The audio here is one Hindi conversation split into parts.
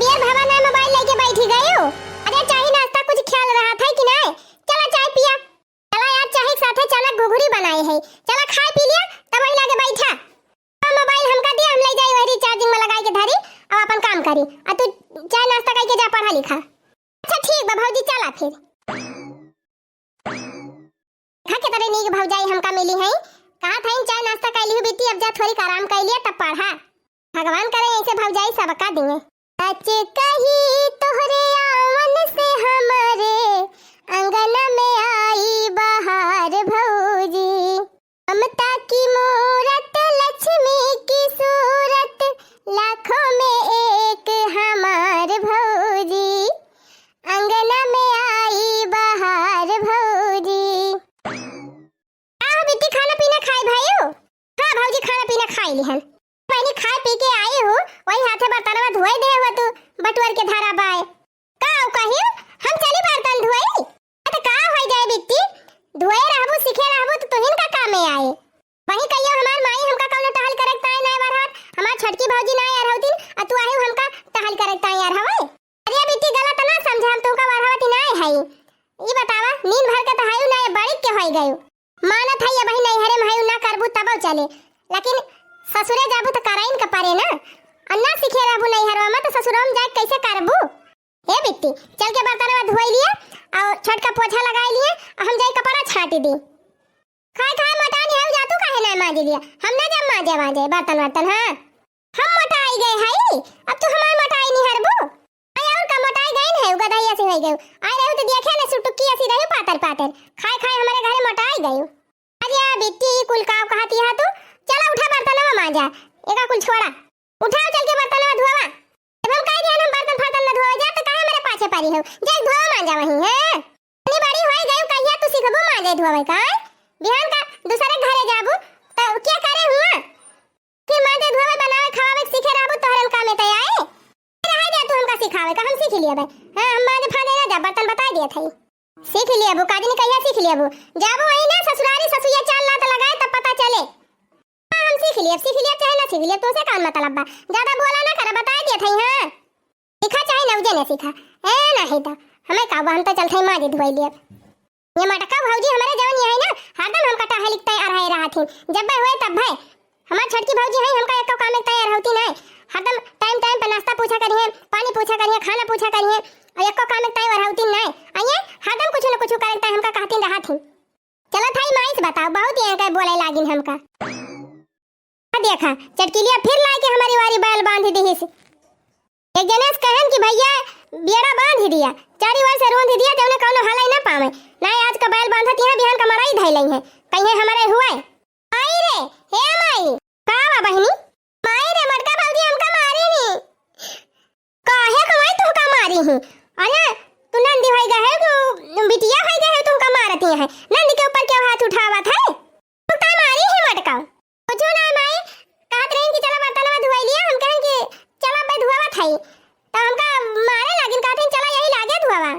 बियर भावा ना मोबाइल लेके बैठी गई हो। अरे चाय नाश्ता कुछ ख्याल रहा था कि नहीं? चला चाय पिया। चला यार चाय के साथ चना घुघुरी बनाई है। चला खा पी लिया तब वही लाके बैठा। मोबाइल हमका दे हम ले जाई वही चार्जिंग में लगाई के धरी अब अपन काम करी। आ तू चाय नाश्ता करके जा पढ़ा लिखा। अच्छा ठीक बा भौजी चला फिर। खा के तरे नीक भौजाई हमका मिली है। कहा था चाय नाश्ता कर ली बेटी अब जा थोड़ी आराम कर लिया तब पढ़ा। भगवान करे ऐसे भौजाई सबका दिए। सच कही तोहरे आवन से हमारे अंगन में आई बहार भौजी। ममता की मूरत लक्ष्मी की सूरत लाखों में एक हमार भौजी। अंगन में आई बहार भौजी। आओ बेटी खाना पीना खाई भाइयों। हाँ भौजी खाना पीना खाई लिहन। पहले खा पी के आए हो वही हाथे बर्तनवा धोए दे हो तू बटुअर के धारा बाय का कहियो हम चली बर्तन धोई त का होई जाए बिट्टी धोए रहबो सीखे रहबो तो तोहिन का काम में आए। वही कहियो हमार माई हमका कौनो टहल करत ताई नहीं बार हमार छोटकी भौजी नहीं यार होती आ तू आही हमका टहल करत ताई यार हवे। अरे बिट्टी गलत ना समझ हम तुमका बारहवती नहीं है। ई बतावा नींद भर के त हायु नहीं बड़ी के होई गयो मानत है बही नहीं हरे मायु ना करबू तब चले लेकिन ससुरे जाबू तो कराइन का पारे ना अन्ना सीखे रहबू नहीं हरवा में तो ससुरम जाए कैसे करबू। हे बिट्टी चल के बर्तनवा धोई लिया और छोटका पोछा लगाई लिए हम जाई कपड़ा छाटी दी। खाए खाए मोटा नहीं हो जातू काहे ना मांज लिया हम ना जब मांजे बर्तन हां हम मोटाई गए हई अब तू हमार मोटाई नहीं हरबू। आय और का मोटाई गए है गदई ऐसे होई गयो आय रहू तो देखे ना सुटुकी ऐसी रहू पातर खाए खाए हमारे घरे मोटाई गयो। अरे बिट्टी कुल का कहती है तू चला उठा बर्तनवा मांजा एका कुल छोड़ा उठाओ चल के बर्तनवा धोवा। जब हम कह दिया हम बर्तन फर्तन न धोए जा तो काहे मेरे पाछे पड़ी हो जे धोवा मांजा वही है। इतनी बड़ी होई गई कहिया तू सीखबू मांजे धोवे का बिहान का दूसरे घरे जाबू तो क्या करे हुआ कि मांजे धोवे बनावे खावे सीखे रहबू तोहरन काम में त आए रह जा तू हमका सिखावे का हम सीख लिया बे। हां हम मांजे फादे ना जा बर्तन बता दिया थई सीख लिया बू काजनी कहिया सीख लिया बू जाबू वही ना ससुरारी ससुया चाल लात लगाए तब पता चले। सीख लिया चाहे ना सीख लिया तो से काम मतलब बा ज्यादा बोला ना कर बता दिया थई। हां सीखा चाहे ना उजे ने सीखा ए नहीं तो हमें का हम तो चलथई मां जी धोई लिया। ये मटका भौजी हमारे जवन है ना हरदम हम कटा है लिखते आ रहे रहथिन जब भाई होए तब भाई हमार छोटकी भौजी है हमका एको काम में तैयार होती नहीं हरदम टाइम टाइम पे नाश्ता पूछा करिए पानी पूछा करिए खाना पूछा करिए और एको काम में तैयार होती नहीं आइए हरदम कुछ न कुछ करता हमका कहती रहथिन। चलो थाई माई से बताओ बहुत ये का बोले लागिन हमका देखा चटकिलिया फिर लाके हमारी वारी बैल बांध दी है। एक जनेस कहन कि भैया बेड़ा बांध दिया चारी वार से रोंध दिया तो उन्हें कोनो हलाई ना पावे ना आज का बैल बांधत है बिहान का मराई धई लई है कहीं हमारे हुआ आई रे हे माई कावा बहनी माई रे मटका भौजी हमका मारी नी काहे कमाई तुमका मारी है। अरे तू नंदी होई गए है बिटिया होई गए है तुमका मारती है नंदी के ऊपर क्यों हाथ उठावा था तू का मारी है मटका कुछ ना माई कहत रही कि चला बर्तनवा धोई लिया हम कहें कि चला बे धोवा थई तो हमका मारे लागिन कहते चला यही लागे धोवा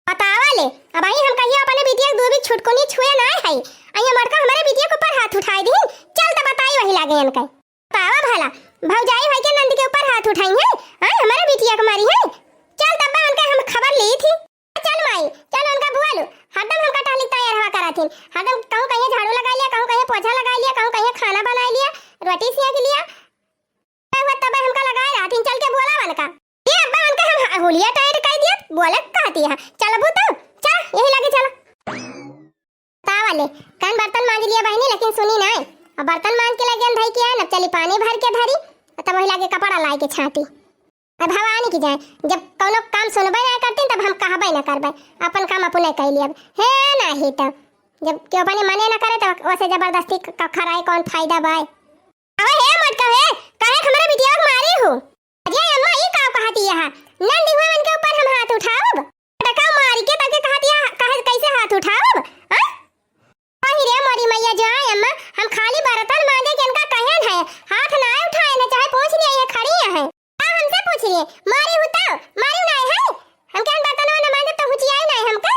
बतावा ले अब आई हम कहिया अपने बिटिया दो भी छुटकोनी छुए ना है आई मटका हमारे बिटिया के ऊपर हाथ उठाई दी चल तो बताई वही लागे इनका बतावा भला भौजाई होई के नंद के ऊपर हाथ उठाई है हां हमारे बिटिया के मारी है चल तब उनका हम खबर ली थी चल माई चल उनका बुआ लो हरदम हमका टाली तैयार हवा कराथिन हरदम कहूं कहीं झाड़ू लगा लिया कहूं कहीं पोछा लगा लिया कहूं कहीं खाना बना लिया रोटी सेक लिया तब हमका लगाए रहथिन चल के बोला वाला का ये अब्बा उनका हम होलिया टाइट कर दिया बोले कहती है चल अबू तो चल यही लगे चलो तावाले कान बर्तन मांज लिया बहनी लेकिन सुनी नहीं अब बर्तन मांज के लगे धई किया न चली पानी भर के धरी तब वही लगे कपड़ा लाए के छाटी अब भवानी की जाए जब कोनो काम सुनबे ना करती तब हम कहबे ना करबे अपन काम अपने कर लिया है नहीं तो जब क्यों अपने मने ना करे तो वैसे जबरदस्ती खराई कौन फायदा बाय। अबे हे मटका है काहे हमारे बिटिया को मारी हो अजय अम्मा ये का कहती है नंदी हुए के ऊपर हम हाथ उठाओ मटका मारी के तके कहती है कहे कैसे हाथ उठाओ हां अहि रे मोरी मैया जाए अम्मा हम खाली बर्तन मांजे के इनका कहन है हाथ ना उठाए ना चाहे पूछ लिए ये खड़ी है हमसे पूछिए मारी हुता मारी नहीं है हम क्या बर्तन ना मांजे तो हुचिया नहीं हमका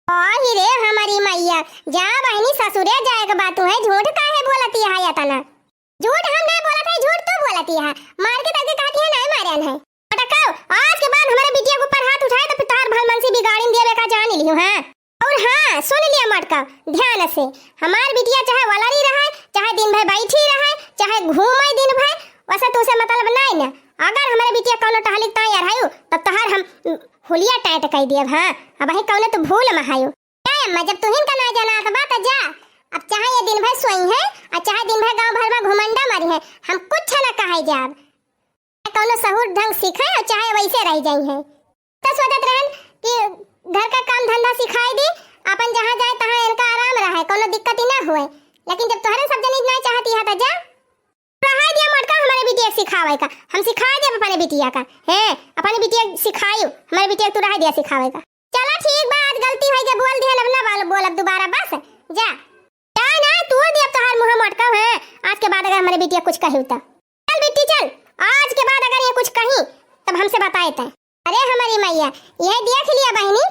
अहि रे हमारी मैया जा बहनी ससुरे जाए के बात है झूठ काहे बोलती है या तना झूठ हम नहीं बोलत है झूठ तू बोलती है मार के तके कहती है नहीं मारन है पटकाओ आज के बाद हमारे बिटिया के ऊपर हाथ उठाए तो फिर तार भल मन से बिगाड़ी दिए का जान लियो है। और हाँ सुन लिया मटका ध्यान से, हमार बिटिया चाहे वलारी रहे, चाहे दिन भर बैठी रहे, चाहे घूमे दिन भर, वैसे तो उसे मतलब नहीं ना। अगर हमारे बिटिया कौनो टहलिक ता यार हायो तब तहार हम हुलिया टाइट कह दिए। हां अब ही कौनो तो भूल में हायो अम्मा, जब तुहिन का ना जाना तो बात जा। अब चाहे ये दिन भर सोई है और चाहे दिन भर गांव भर में घुमंडा मारी है, हम कुछ ना कहे जाब। कौनो सहूर ढंग सीखे और चाहे वैसे रह जाई है तो सोचत रहन कि घर का काम धंधा सिखाई दी, अपन जहां जाए तहां इनका आराम रहे, कोनो दिक्कत ही ना होए। लेकिन जब तोहरे सब जनी नहीं चाहती है तो जा रहा दिया मटका हमारे बिटिया सिखावे का, हम सिखा दे अपने बिटिया का है, अपने बिटिया सिखायो हमारे बिटिया तू रहा दिया सिखावे का। चला ठीक बा, आज गलती हो गई बोल दिया ना वाल बोल अब दोबारा बस जा जा ना तू दे अब तोहार मुंह मटका है। आज के बाद अगर हमारे बिटिया कुछ कही तो चल बिट्टी चल, आज के बाद अगर ये कुछ कही तब हमसे बताए थे। अरे हमारी मैया यह देख लिया बहनी,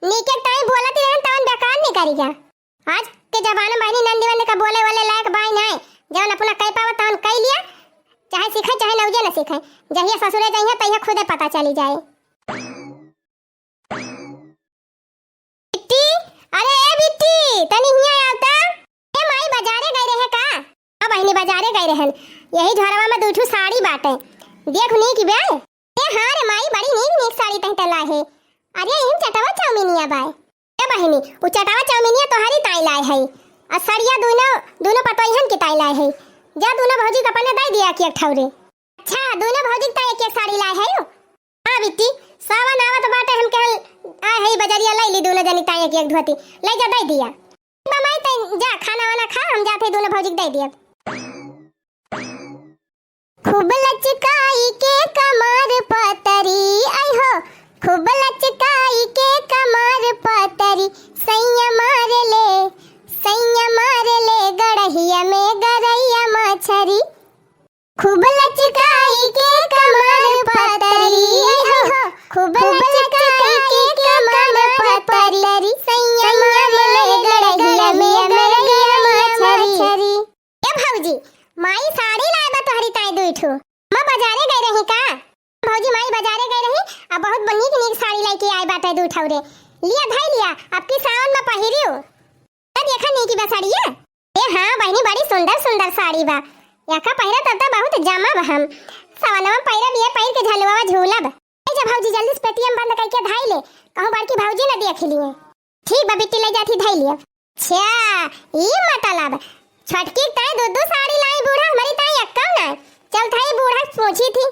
नीके टाइम बोलती रहन तवन बेकार नहीं करी जा। आज के जमाने में बहनी नंदी वाले का बोले वाले लायक बाई नहीं, जवन अपना कह पावा तवन कह लिया, चाहे सीखे चाहे नौजे न सीखे, जहिया ससुरे जाइए तहिया खुदे पता चली जाए। बिट्टी अरे ए बिट्टी तनी हिया आवता, ए माई बाजारे गई रहे का? अब बहनी बाजारे गई रहन, यही झरवा में दूठू साड़ी बाटे देख नी की बे। ए हां रे माई बड़ी नीक नीक साड़ी तहत ला है। अरे इन चटावा चाउमीनिया बाय ए बहनी उ चटावा चाउमीनिया तोहरी ताई लाए है और सड़िया दोनों पतोहन की ताई लाए है। जा दोनों भौजी का पने दे दिया कि एक ठौरे। अच्छा दोनों भौजी ताई एक साड़ी लाए है यो। हां बिट्टी सावन आवत बाटे हम कल आ है बजरिया लाई ली दोनों जनी ताई एक धोती ले जा दे दिया। माई तई जा खाना वाला खा, हम जाते दोनों भौजी दे दिया। खूब लचकाई के कमर पतरी आई हो, खूब लचकाई के कमर पतरी सैया मार ले गड़हिया में गरैया मछरी। खूब लचकाई के कमर पतरी आई हो, खूब लचकाई के कमर पतरी सैया मार ले गड़हिया में गरैया मछरी। ए भौजी माई साड़ी लाए बा तोहरी ताई दुइठो, मां बाजारे गई रही का? भौजी माई बाजारे गई रही अब बहुत बनीक नीक साड़ी लेके आई बाटे दू ठौरे लिया भाई लिया आपकी सावन में पहिरियो। देखा नहीं की बा साड़ी है? ए हां बहनी बड़ी सुंदर सुंदर साड़ी बा, याका पहिरा तब बहुत जमा बा, हम सवनवा पहिरा बिया पहिर के झलवा झूलब। ए जा भौजी जल्दी से पेटीएम बंद करके धाई ले, कहूं बड़की भौजी ना देख लिए। ठीक बा बिट्टी ले जाती धाई लिया। अच्छा ई मतलब छटकी ताई दो साड़ी लाई बूढ़ा हमारी ताई अक्का ना चल थाई बूढ़ा पूछी थी।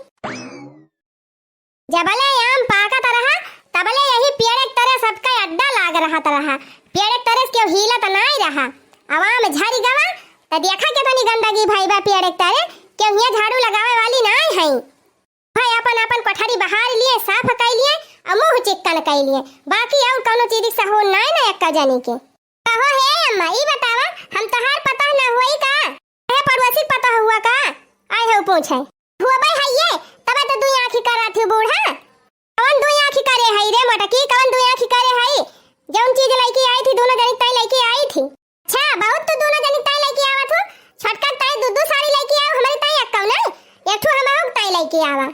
जबले आम पाका तरह तबले यही पेड़ एक तरह सबका अड्डा लाग रहा तरह, पेड़ एक तरह क्यों हिला तो नहीं रहा, आवाम झरी गवा त देखा के तनी गंदगी भाई बा पेड़ एक तरह क्यों हिया झाड़ू लगावे वाली नहीं है। भाई अपन अपन कोठरी बाहर लिए साफ कर लिए और मुंह चिकन कर लिए, बाकी और कोनो चीज से हो नहीं ना अक्का जानी के। कहो हे अम्मा ई बतावा हम तहार पता ना होई का है पड़ोसी पता हुआ का? आए हो पूछे हुआ भाई हइये तबे तो दुई आंखी करात हो बूढ़ा। कौन दुई आंखी करे हई रे मटकी, कौन दुई आंखी करे हई? जौन चीज लेके आई थी दोनों जनी ताई लेके आई थी। अच्छा बहुत तो दोनों जनी ताई लेके आवत हो, छटका ताई दो साड़ी लेके आओ हमारी ताई अक्का ना एक ठो हम हम ताई लेके आवा।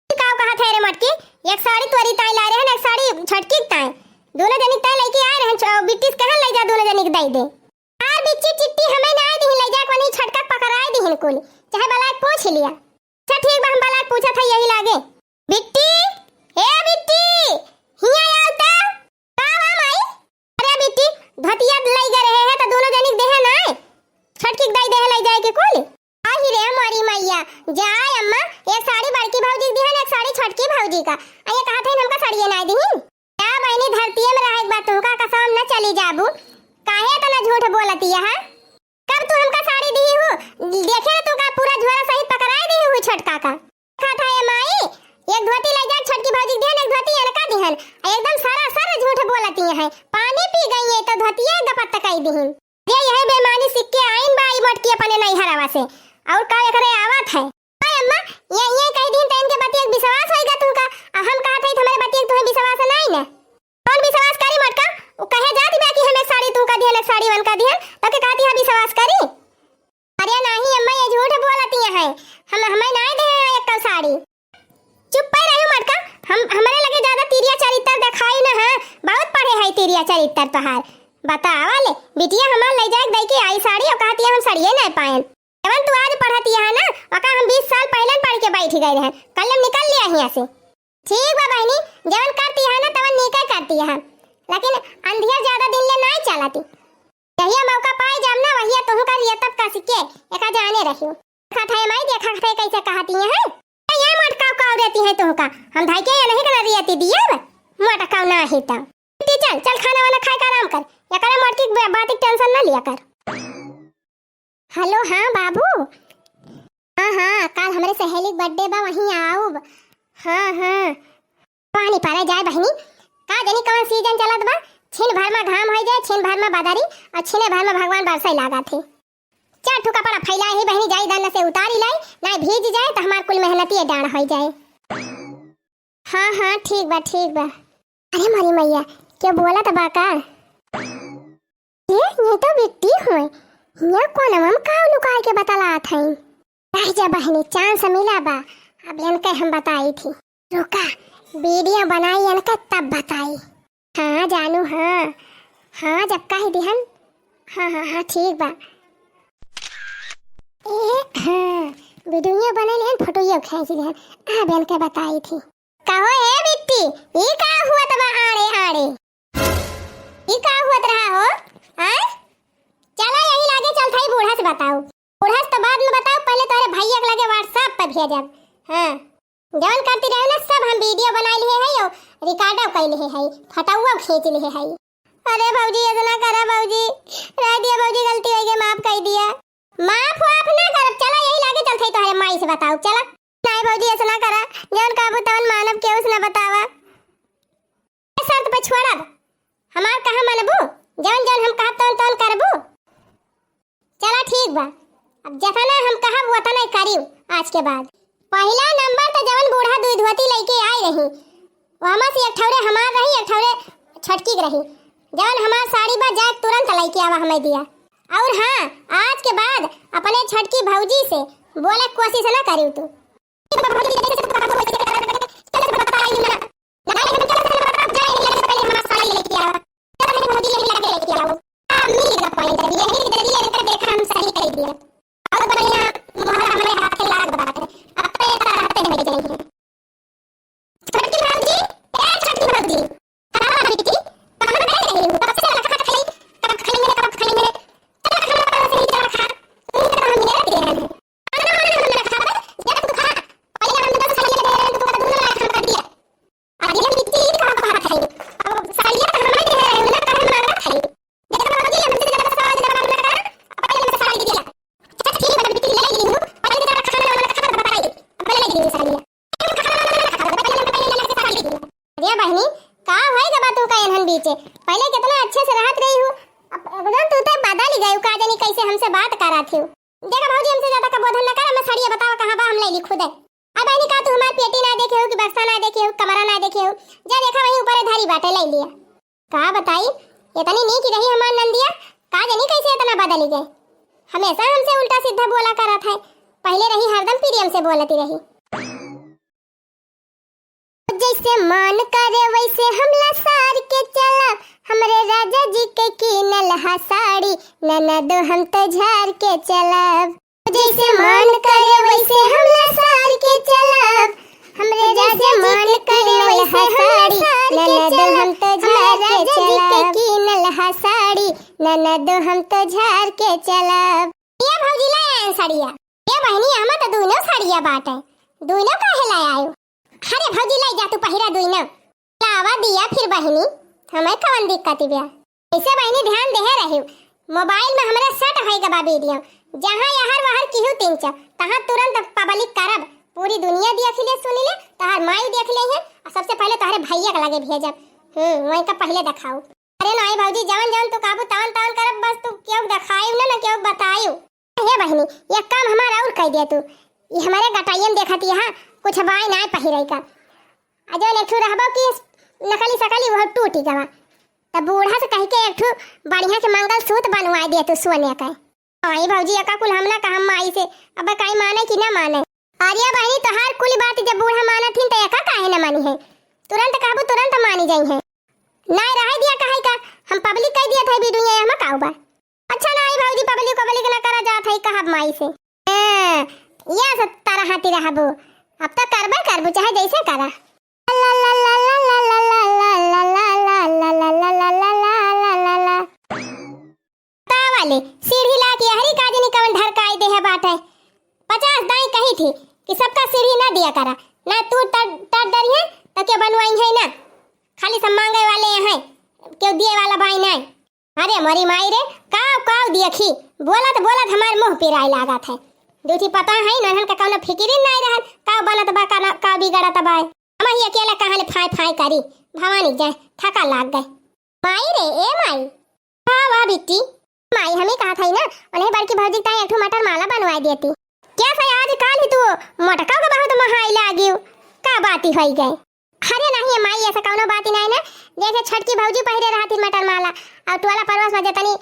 का कहा थे रे मटकी एक साड़ी तोरी ताई ला रहे हैं, एक साड़ी छटकी ताई दोनों जनी ताई लेके आ रहे हैं। बिट्टी कहन ले जा दोनों जनी के दे दे। आ बिच्ची चिट्टी हमें ना दी ले जा कोनी छटका पकड़ाई दी कुल चाहे बलाय पूछ लिया। अच्छा ठीक बा हम बलाय पूछा था यही लागे। बिट्टी ए बिट्टी हिया आवता का बा माई? अरे बिट्टी धतिया लई गे रहे हैं तो दोनों जनी देहे ना छटकी दई देहे ले जाए के कुल। आही रे हमारी मैया जाए अम्मा एक साड़ी बड़की भौजी दी है ना एक साड़ी छटकी भौजी का आये कहा थे हमका साड़ी ना दी क्या बहनी धरती में रहे एक बात तुमका कसम न चली जाबू काहे तना झूठ बोलती है? कब तू हमका साड़ी दी हो देखे ना तुमका पूरा झोरा सहित पकड़ाए दी हो छटका का कहा था ये माई एक धोती ले जा छटकी भौजी देन एक धोती अनका दिहन एकदम सारा सारा झूठ बोलती है। पानी पी गई है तो धोती गपत तकाई दिहन ये यही बेमानी सिक्के आइन बाई मटकी अपने नहीं हरावा से और का करे आवत है। हाय अम्मा ये कह दिन तन के बतिया विश्वास होएगा तुमका हम कहा थे तुम्हारे बतिया तुम्हें विश्वास नहीं ना कौन विश्वास करी मटका वो कहे जाती बा कि हमें साड़ी तुमका दिहन एक साड़ी वनका दिहन तो के कहती है विश्वास करी? अरे नहीं अम्मा ये झूठ बोलती है हम हमें नहीं दे एक साड़ी। चुप पे रहो मटका हम बिटिया चरित्र तोहार बतावा ले। बिटिया हमार ले जाए दई के आई साड़ी और कहती हम साड़िए नहीं पाएन। जवन तू आज पढ़ती है ना ओका हम 20 साल पहले पढ़ के बैठ गए रहे, कल हम निकल लिया यहाँ से। ठीक बा बहनी, जवन करती है ना तवन निका करती है, लेकिन अंधिया ज्यादा दिन ले नहीं चलाती। यही मौका पाए जब ना वही तुम कर लिया तब का सिके एका जाने रहियो। खाता है मैं देखा थे कैसे कहती है ये मटका का रहती है तुम का हम धाई के नहीं कर रही थी दिया मटका ना ही ता। चल चल खाना वाला खाए का आराम कर, या करे मटकी बात की टेंशन ना लिया कर। हेलो हाँ बाबू, हाँ कल हमारे सहेली बर्थडे बा वहीं आओ। हाँ पानी पारे जाए बहनी, का जानी कौन सीजन चलत बा, छिन भर में घाम हो जाए, छिन भर में बादरी और छिने भर में भगवान बरसाई लागा थे। चार ठुका पड़ा फैला ही बहनी जाई दाना से उतारी लाई ना भीज जाए तो हमार कुल मेहनती डांड हो जाए। हाँ ठीक बा। अरे मारी मैया क्या बोला था बाका ये तो बिट्टी हुए ये कौन हम का लुकाए के बतला थे। रह जा बहनी चांस मिला बा, अब इनके हम बताई थी। रुका वीडियो बनाई इनके तब बताई। हाँ जानू हाँ जब कही दिहन। हाँ ठीक बा। हाँ वीडियो बनाई लेन फोटो खींच लिहन, अब इनके बताई थी। कहो ए बिट्टी ये का हुआ तबा आड़े ये का हुआ रहा हो हैं? चलो यही लागे चल थाई बूढ़ा से बताओ, बूढ़ा से तो बाद में बताओ, पहले तोरे भैया के लगे व्हाट्सएप पे भेजब। हां जवन करती रहे ना सब हम वीडियो बनाई लिए है और रिकॉर्डो कर लिए है, फटाउआ खींच लिए है। अरे भौजी इतना करा भौजी, रह दिया भौजी गलती हो गई माफ कर दिया। माफ वाफ ना कर, चलो यही लागे चल थाई तोरे माई से बताओ। चलो नहीं भौजी ऐसा ना करा, जवन काबू तवन मानव के उसने बतावा शर्त पे छोड़ब हमार कहा मानबू, जवन हम कहत तवन करबू। चला ठीक बा, अब जतना हम कहब उतना ही करियो आज के बाद। पहला नंबर तो जवन बूढ़ा दूध धोती लेके आई रही वहां से एक ठौरे हमार रही एक ठौरे छटकी रही, जवन हमार साड़ी बा जाए तुरंत लेके आवा हमें दिया। और हां आज के बाद अपने छटकी भौजी से बोले कोशिश ना करियो तू। पहले कितना अच्छे से रहत रही हूँ, अब एकदम तू तो बदल ही गई, का जानी कैसे हमसे बात करा थी। देखा भौजी हमसे ज्यादा का बोधन ना कर, मैं साड़िया बतावा कहां बा हम ले ली खुद है। अब आनी का तू हमार पेटी ना देखे हो कि बक्सा ना देखे हो कमरा ना देखे हो, जा देखा वहीं ऊपर धारी बाटे ले लिया। का बताई इतनी नी की रही हमार नंदिया, का जानी कैसे इतना बदल ही गए। हमेशा हमसे उल्टा सीधा बोला करत है, पहले रही हरदम प्रियम से बोलती रही। जैसे मन करे वैसे हमला सार के चला, हमरे राजा जी के कीनल हा साड़ी ननद हम तो झार के चलब। जैसे मन करे वैसे हमला सार के चलब, हमरे राजा मन करे वैसे हा साड़ी ननद हम तो झार के चलब। कीनल हा साड़ी ननद हम तो झार के चलब। ये भौजी लाए साड़िया, ये बहनी हम तो दोनों साड़िया बाटे, दोनों काहे लाए आयो। अरे भौजी लाई जा तू पहिरा दुई ना लावा दिया फिर बहनी हमें कौन दिक्कत बिया। ऐसे बहनी ध्यान दे रही मोबाइल में हमारे सेट है गबा वीडियो, जहां यहां वहां किहू तीन चा तहां तुरंत पब्लिक करब, पूरी दुनिया देख ले सुन ले, तहार माई देख ले है और सबसे पहले तोहरे भैया के लगे भेजब। वही का पहले दिखाओ। अरे नहीं भौजी जवन जवन तू काबू तवन तवन करब, बस तू क्यों दिखाइयो ना क्यों बताइयो। हे बहनी ये काम हमारा और कह दे तू, ये हमारे गटाइयन देखती है कुछ बाई ना पहिरई का, अजो एकठू रहबो कि नकली सकली वो टूटी गवा, तब बूढ़ा से कह के एकठू बढ़िया के मंगल सूत्र बनवाई दे तू सोने का। आई भौजी का कुल हमला का हम माई से अब काई माने कि ना माने। आर्या बहनी तो हर कुल बात जब बूढ़ा माना थी तो एका काहे ना मानी है, तुरंत कहबो तुरंत मानी जाई है। ना रह दिया कहे का हम पब्लिक कह दिया था वीडियो ये हम काऊ बा। अच्छा ना आई भौजी पब्लिक ना करा जात है कहब माई से। या सब तारा हाथी रहबो अब तक करबे करबो चाहे जैसे करा। ला ला ला ला ला ला ला ला ला ला ला ला ला ला ला ला ता वाले सीढ़ी ला के हरी काजनी कवन ढरकाई दे है बात है। 50 दाई कही थी कि सबका सीढ़ी ना दिया करा ना तू तर डरिए तो के बनवाई है ना खाली सब मांगे वाले हैं क्यों दिए वाला भाई नहीं। अरे मरी माई रे काव काव देखी बोलत हमार मुंह पिराई लागत है। दूठी पता है नहन का कौनो फिकिरी नहीं रहल काव बनत बा का बिगड़त बा। हम ही अकेला कहां ले फाय फाय करी भवानी जाए थका लाग गए। माई रे ए माई हां वाह बिट्टी माई हमें कहा था ना उन्हें बड़की भौजी ताई एक मटर माला बनवा देती। क्या था आज काल ही तू मटका के बहुत महाई लागियो का बाती होई गई। अरे नहीं माई ऐसा कौनो बात नहीं ना जैसे छटकी भौजी पहिरे रहती मटर माला और टोला परवास में जतनी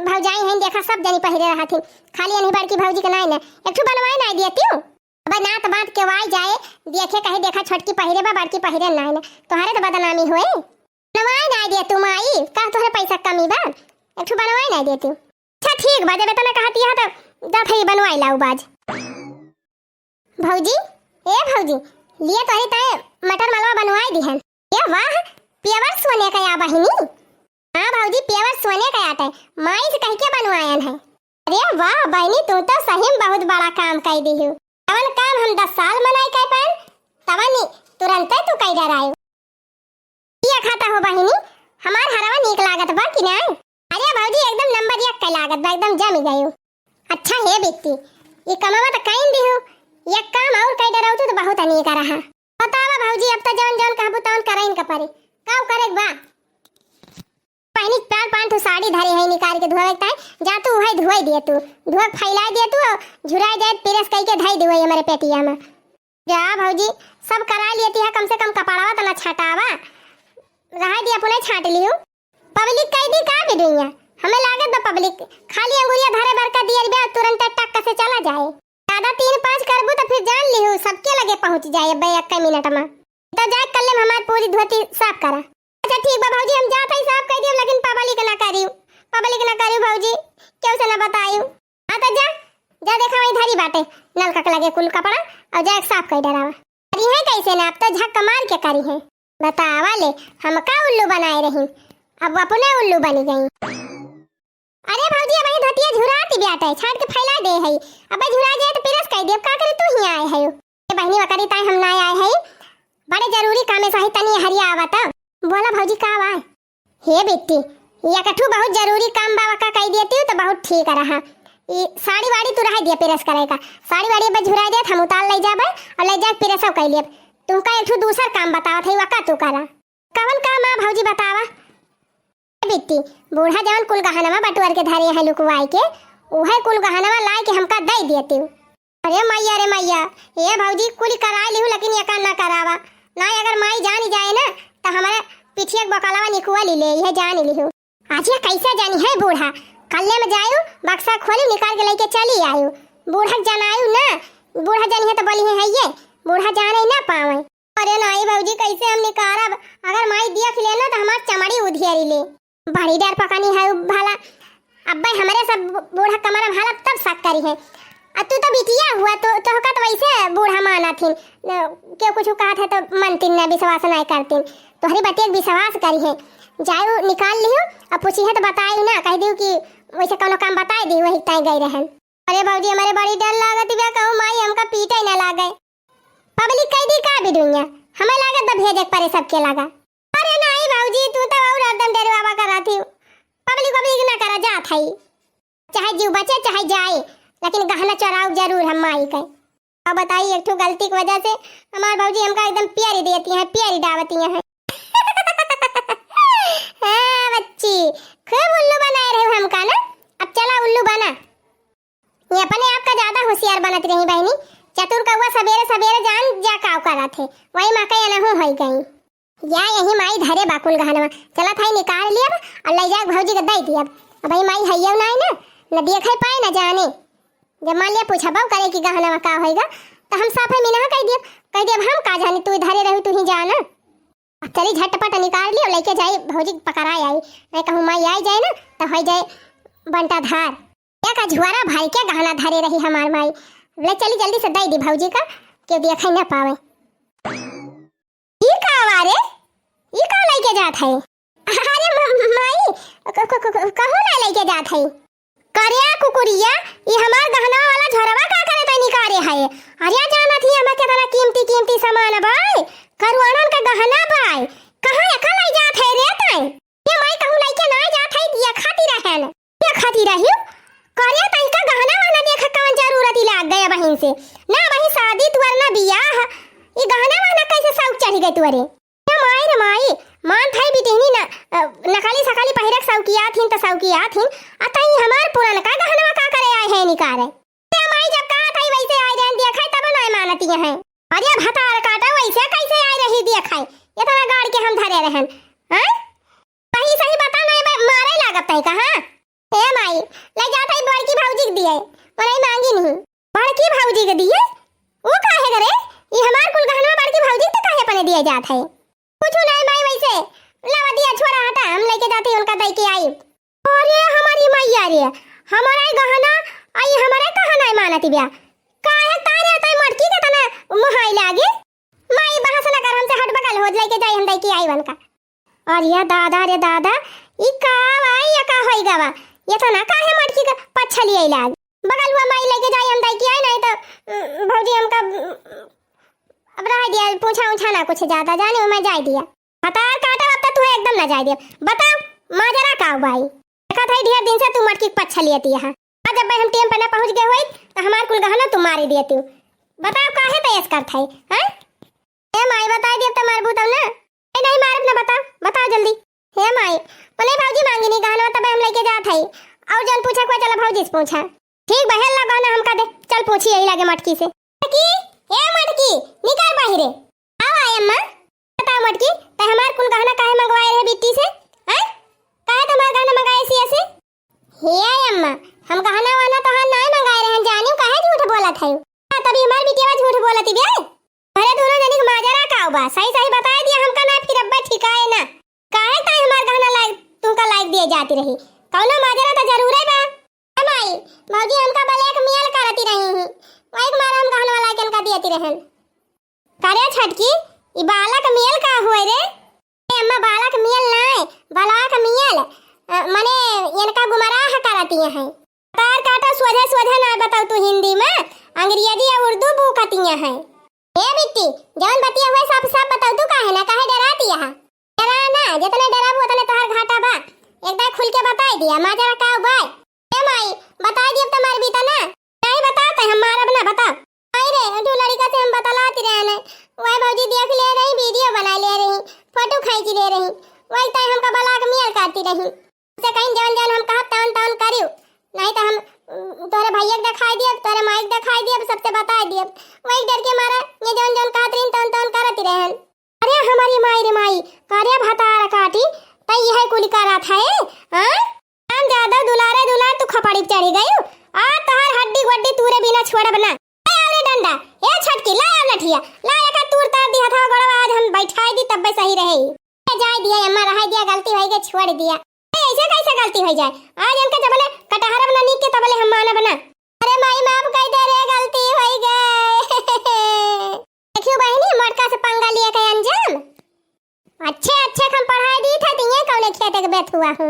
भौजाई हैं देखा सब जनी पहिरे रहती खाली नहीं बड़की भौजी के नहीं ना एक ठो बनवाई नहीं देती हूं। अब नात बात के वाई जाए देखे कहे देखा छटकी पहिरे बा बड़की पहिरे नहीं ना तोहरे तो बदनामी होए। बनवाई नहीं दे तू माई का तोहरे पैसा कमी बा एक ठो बनवाई नहीं देती। अच्छा ठीक बा जब इतना कहती है तो दत ही बनवाई लाऊ बाज। भौजी ए भौजी लिए तोहरी ताए मटर मालवा बनवाई दिहन। ये वाह पेवर सोने का या बहिनी। हां भौजी पेवर सोने का आटा है माई से कह के बनवायन है। अरे वाह बहिनी तू तो सही में बहुत बड़ा काम कर दी हो। तवन काम हम 10 साल मनाई कर पान तवनी तुरंत तू कह डरायो। ये खाता हो बहिनी हमार हरवा नीक लागत बा कि नहीं। अरे भौजी एकदम नंबर 1 का लागत बा एकदम जम गयो। अच्छा है बिट्टी ये कमावा तो कहीं दी हो एक काम और कह डराऊ तो बहुत अनी का रहा। बतावा भौजी अब तो जौन जौन कहबो तौन करइन का परे काऊ करे बा। पहनी 4-5 साड़ी धरी है निकाल के धोवे ताई जा तू है धोई दे तू धोक फैला दे तू झुराई जाए प्रेस कह के धई देवे हमारे पेटिया में। जा भौजी सब करा लेती है कम से कम कपड़ावा तो ना छाटावा रहा दिया पुणे छाट लियो। पब्लिक कह दी का बिडुइया हमें लागत बा पब्लिक खाली अंगुरिया धरे बरका दियर बे तुरंत टक से चला जाए। ज्यादा 3-5 करबू तो फिर जान लियो सबके लगे पहुंच जाए बे 1 मिनट में तो जाए कल में हमार पूरी धोती साफ करा। अच्छा ठीक बा भौजी हम जात है साफ कर दियो लेकिन पब्लिक ना करियो भौजी क्यों से ना बताइयो। हां तो जा देखा वही धरी बाटे नल का लगे कुल कपड़ा और जा साफ कर डरावा करी है कैसे ना अब तो झक मार के करी है बतावा ले हम का उल्लू बनाए रही अब अपने उल्लू बनी गई। अरे भौजी अब धोतिया झुराती बेटा छाट के फैला दे है अब झुरा जाए तो पिरस कह दे का करे तू ही आए है ये बहनी वकरी ताई हम ना आए है बड़े जरूरी काम है सही तनी हरिया आवत बोला भौजी का आवा हे बेटी ये कठू बहुत जरूरी काम बाबा का कह देती हूं तो बहुत ठीक रहा। ये साड़ी वाड़ी तू रह दिया पिरस करेगा साड़ी वाड़ी अब झुरा दे हम उतार ले जाबे और ले जा पिरस कह लिए तुमका एक दूसरा काम बतावत है वका तू करा कवन काम है भौजी बतावा। बिट्टी बूढ़ा जवन कुल गहनवा बटुआर के धरे है लुकवाई के उहे कुल गहनवा लाई के हमका दे देती हूं। अरे मैया ये भौजी कुल करा लिहू लेकिन ये ना करावा ना अगर माई जान जाए ना तो हमारे पिछिया बकलावा निकुआ ले ये जान लिहू। आज ये कैसे जानी है बूढ़ा कल्ले में जायू बक्सा खोली निकाल के लेके चली आयू बूढ़ा जनायू ना बूढ़ा जानी है तो बोली है ये बूढ़ा जाने ना पावे। अरे नहीं भौजी कैसे हम निकारब अगर माई देख लेना तो हमार चमड़ी उधियरी ले बड़ी डर पकानी है भाला अब भाई हमारे सब बूढ़ा कमरा भाला तब शक करी है। अब तू तो बिटिया हुआ तो का तो वैसे बूढ़ा माना थी क्यों कुछ कहा था तो मनती न विश्वास नहीं करती तोहरी बटिया विश्वास करी है जाओ निकाल लियो अब पूछी है तो बताई ना कह दियो कि वैसे कोनो काम बताई दी वही तय गई रहन। अरे भौजी हमारे बड़ी डर लागत बे कहूं माई हमका पीटे ना लागे पब्लिक कह दी का बिडुइया हमें लागत द भेजे परे सबके लगा। अरे नहीं भौजी तू तो और एकदम डरवावा करा थी पब्लिक ना करा जा थाई चाहे जीव बचे चाहे जाए लेकिन गहना चोराव जरूर हम माई के। अब बताइए एक ठो गलती की वजह से हमार भौजी हमका एकदम प्यारी देती हैं प्यारी दावती हैं। हां बच्ची खूब उल्लू बनाए रहे हमका ना अब चला उल्लू बना ये अपने आप का ज्यादा होशियार बनत रही बहनी चतुर कौवा सवेरे सवेरे जान जा काव करा थे वही मकई अनहु होई गई या यही माई धरे बाकुल गहनवा चला थाई निकाल लिया और ले जा भौजी के दे दिया अब भाई माई हइयो नहीं ना न देखे पाए न जाने जब मान लिया पूछबो करे कि गहनवा का होएगा तो हम साफ है मीना कह दिए हम का जाने तू धरे रही तू ही जाना। चली झटपट निकाल लियो लेके जाई भौजी पकड़ाई आई मैं कहूँ माई आई जाए ना तो हो जाए बंटा धार क्या का झुआरा भाई के गहना धरे रही हमार माई ले चली जल्दी से दई दी भौजी का के देख ना पावे ई का वारे ई का लेके जात है अरे माई कहूँ ना लेके जात है करिया कुकुरिया ये हमार गहना वाला झरवा का करे तनी निकारे है अरे जाना थी हमें कितना कीमती कीमती सामान भाई करवाणन का गहना भाई कहां अकल आई जात है रे तई ये माई कहूं लेके ना जात है दिया खाती रहन ये खाती रहियो करिया तई का गहना वाला देख कौन जरूरत ही लाग गया बहिन से ना वही शादी तुअर ना बियाह ये गहना वाला कैसे शौक चढ़ गई तुअरे रे माई मान थाई बिटेनी ना नकाली सकाली पहिरक सौकिया थिन त सौकिया थिन अतई हमार पुरान का गहना का करे आए है निकारे ते माई जब कहा थाई वैसे आए रहन देखै तब ना मानती है अरे भतार काटा वैसे कैसे आए रही देखै ये तोरा गाड़ के हम धरे रहन हैं सही सही बता नहीं मारे लागत है कहां ए माई ले जात है बड़की भौजी के दिए मने मांगी नहीं बड़की भौजी के दिए वो काहे करे ये हमार कुल गहना बड़की भौजी के काहे पने दिए जात है कुछ नहीं भाई वैसे लावा दिया छोड़ा हटा हम लेके जाते उनका दई के आई अरे हमारी मैया रे हमारा गहना आई हमारे कहां नहीं मानती बिया काहे तारे तई मटकी के तना मोहाई लागे माई बहस न कर हमसे हट बगल हो लेके जाई हम दई के आई बनका अरे दादा रे दादा ई का भाई या का होई गवा ये तो ना काहे मटकी का पछली आई लाग बगल हुआ माई लेके जाई हम दई के आई नहीं तो भौजी हमका अब रह दिया पूछा उछा ना कुछ ज्यादा जाने मैं जाई दिया हतार काटा अब तक तू एकदम ना जाई दिया बताओ माजरा का भाई देखा था ढेर दिन से तू मटकी पछा लियती है आज जब हम टेम पे ना पहुंच गए होई तो हमार कुल गहना तू मारी दिए तू बताओ काहे तेज कर थाई हैं ए माई बता दिए त मारबू तब ना ए नहीं मारब ना बताओ जल्दी हे माई बोले भौजी मांगी नहीं गहना तब हम लेके जात हई और जन पूछा कोई चला भौजी से पूछा ठीक बहल लगा ना हमका दे चल पूछी यही लगे मटकी से की ए मटकी निकाल बाहरे आओ आय अम्मा बताओ मटकी ते हमार कुल गहना काहे मंगवाए रे बिट्टी से हैं काहे तुम्हार गहना मंगाए सी ऐसे हे आय अम्मा हम गहना वाना तो हम नहीं मंगाए रहे जानियो काहे झूठ बोलत है तभी हमार बिटिया झूठ बोलती बे अरे दोनों जनी माजरा का बा सही सही बता दिया हमका ना फिर अब्बा ठिकाए ना काहे ताई हमार गहना लायक तुमका लायक दिए जाती रही कौनो माजरा तो जरूर है बा माई मौजी हमका बलेक मियल करती रही हूं एक मार हम गहना वाला के का दियती रहन करे छटकी ई बालक मियल का होय रे ए अम्मा बालक मियल नहीं बालक मियल माने इनका गुमराह करती है तार काटा सोझे ना बताओ तू हिंदी में अंग्रेजी या उर्दू बुकती है ए बिट्टी जवन बतिया हुए सब बताओ तू काहे ना काहे डराती है डरा ना जितने डराबू उतने तोहर घाटा बा एकदम खुल के बता दिया माजरा का बाय ए माई बता दिए तुम्हार बीता ना नहीं बताते हम मारब ना बता आई रे तू लड़का से हम बतलाती रहने वही भौजी देख ले रही वीडियो बना ले रही फोटो खींच ले रही वही तय हमका बलाक मियल करती रही से कहीं जवन हम कहा तवन करियो नहीं तो हम तोरे भैया के दिखाई दिए तोरे माई के दिखाई दिए सबसे बता दिए वही डर के मारा ये जवन कहत रही तवन करती रहन अरे हमारी माई रे माई करे भतार काटी तय यह कुल करा था हां हम ज्यादा दुलारे दुलार तू खपड़ी चढ़ी गई आ तोहर हड्डी गड्डी तूरे बिना छोड़ब ना ले डंडा ए छटकी ला आ लठिया ला एक तूर तार दिया था गड़वा आज हम बैठाई दी तब सही रहे जाय दिया अम्मा रह दिया गलती होई के छोड़ दिया ऐसे कैसे गलती हो जाए आज इनके जबले कटहरब ना नीक के तबले हम मानब ना अरे माई माफ कह दे रे गलती होई गए देखियो बहनी मटका से पंगा लिया के अंजाम अच्छे हम पढ़ाई दी था तिये कौन खेत के बैठ हुआ हूं